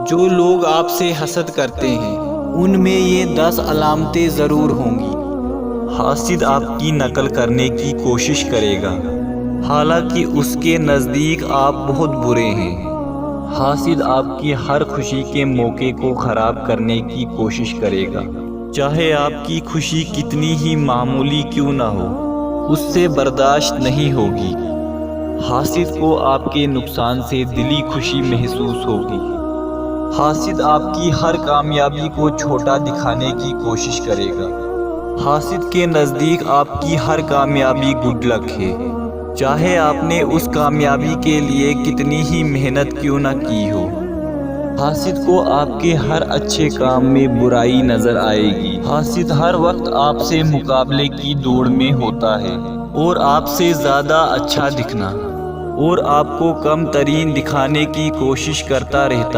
جو لوگ آپ سے حسد کرتے ہیں ان میں یہ 10 علامتیں ضرور ہوں گی۔ حاسد آپ کی نقل کرنے کی کوشش کرے گا، حالانکہ اس کے نزدیک آپ بہت برے ہیں۔ حاسد آپ کی ہر خوشی کے موقع کو خراب کرنے کی کوشش کرے گا، چاہے آپ کی خوشی کتنی ہی معمولی کیوں نہ ہو، اس سے برداشت نہیں ہوگی۔ حاسد کو آپ کے نقصان سے دلی خوشی محسوس ہوگی۔ حاسد آپ کی ہر کامیابی کو چھوٹا دکھانے کی کوشش کرے گا۔ حاسد کے نزدیک آپ کی ہر کامیابی گڈ لک ہے، چاہے آپ نے اس کامیابی کے لیے کتنی ہی محنت کیوں نہ کی ہو۔ حاسد کو آپ کے ہر اچھے کام میں برائی نظر آئے گی۔ حاسد ہر وقت آپ سے مقابلے کی دوڑ میں ہوتا ہے اور آپ سے زیادہ اچھا دکھنا اور آپ کو کم ترین دکھانے کی کوشش کرتا رہتا ہے۔